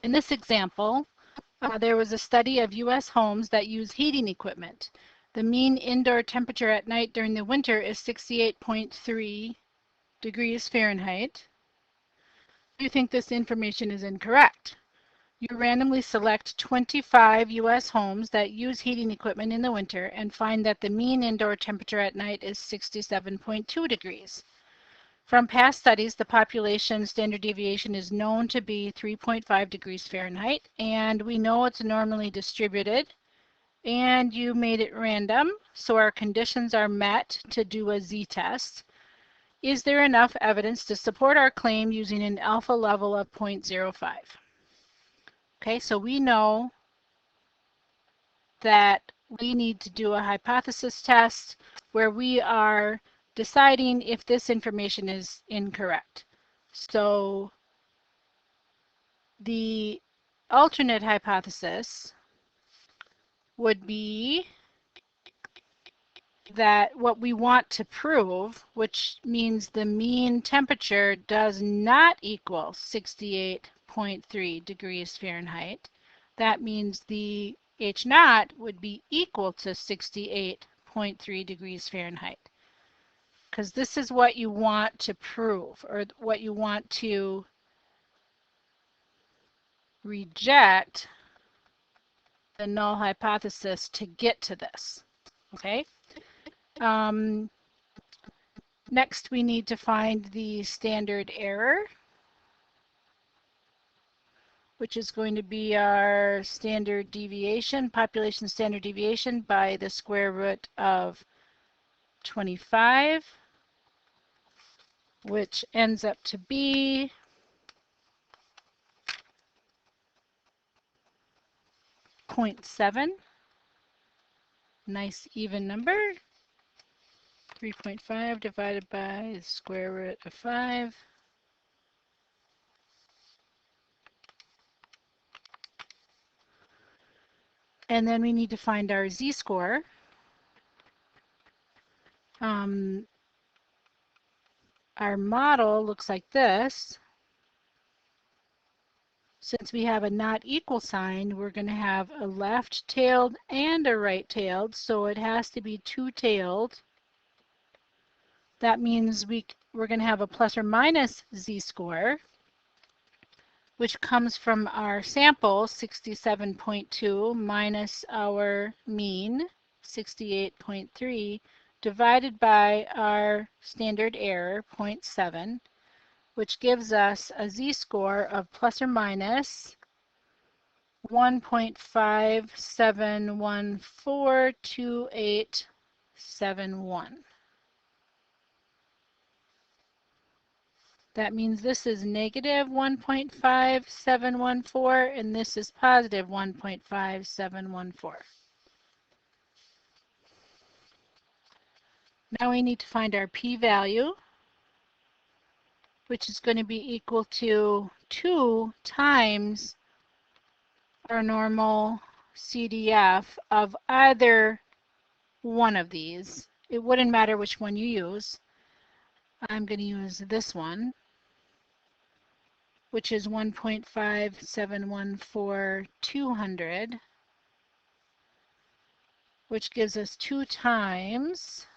In this example, there was a study of U.S. homes that use heating equipment. The mean indoor temperature at night during the winter is 68.3 degrees Fahrenheit. You think this information is incorrect. You randomly select 25 U.S. homes that use heating equipment in the winter and find that the mean indoor temperature at night is 67.2 degrees. From past studies, the population standard deviation is known to be 3.5 degrees Fahrenheit, and we know it's normally distributed, and you made it random, so our conditions are met to do a z-test. Is there enough evidence to support our claim using an alpha level of 0.05? Okay, so we know that we need to do a hypothesis test where we are deciding if this information is incorrect. So the alternate hypothesis would be that what we want to prove, which means the mean temperature does not equal 68.3 degrees Fahrenheit. That means the H naught would be equal to 68.3 degrees Fahrenheit. Because this is what you want to prove, or what you want to reject the null hypothesis to get to this. Okay? Next, we need to find the standard error, which is going to be our standard deviation, population standard deviation by the square root of 25, which ends up to be 0.7. Nice even number. 3.5 divided by the square root of 5. And then we need to find our z-score. Our model looks like this. Since we have a not equal sign, we're going to have a left-tailed and a right-tailed, so it has to be two-tailed. That means we're going to have a plus or minus z-score, which comes from our sample, 67.2, minus our mean, 68.3, divided by our standard error, 0.7, which gives us a z-score of plus or minus 1.57142871. That means this is negative 1.5714 and this is positive 1.5714. Now we need to find our p-value, which is going to be equal to 2 times our normal CDF of either one of these. It wouldn't matter which one you use. I'm going to use this one, which is 1.5714,200, which gives us 2 times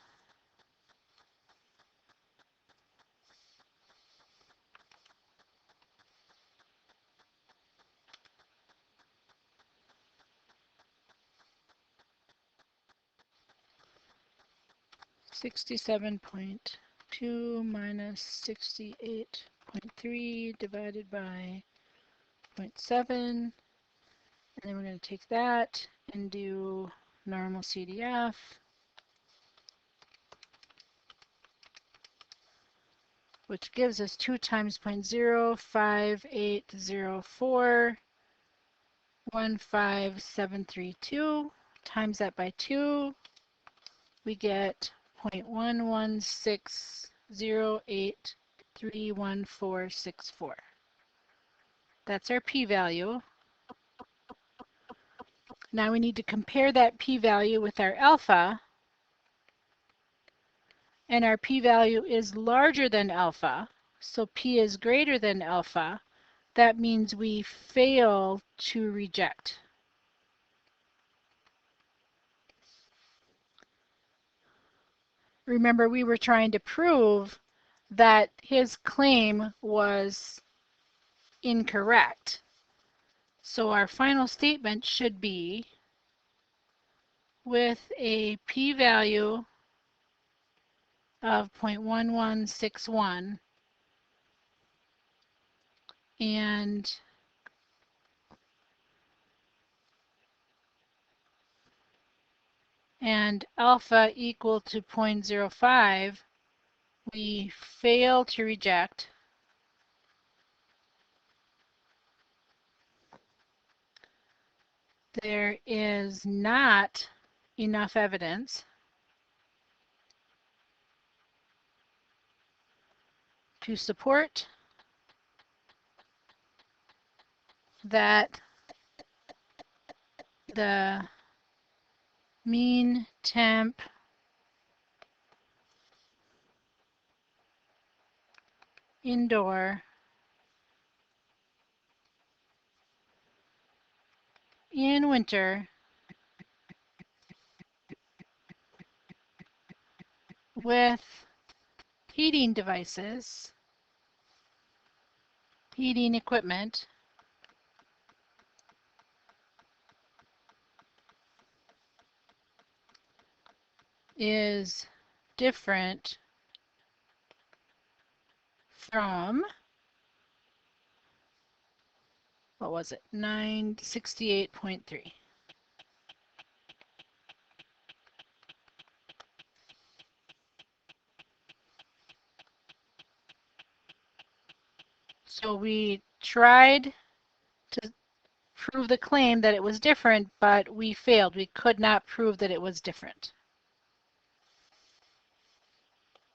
67.2 minus 68.3 divided by 0.7, and then we're going to take that and do normal CDF, which gives us 2 times 0.05804, 15732, times that by 2, we get 0.1160831464. That's our p-value. Now we need to compare that p-value with our alpha, and our p-value is larger than alpha, so p is greater than alpha. that means we fail to reject. Remember, we were trying to prove that his claim was incorrect. So our final statement should be with a p-value of 0.1161 and alpha equal to 0.05, we fail to reject. There is not enough evidence to support that the mean temp indoor in winter with heating devices, heating equipment, is different from, what was it, 968.3. So we tried to prove the claim that it was different, but we failed. We could not prove that it was different.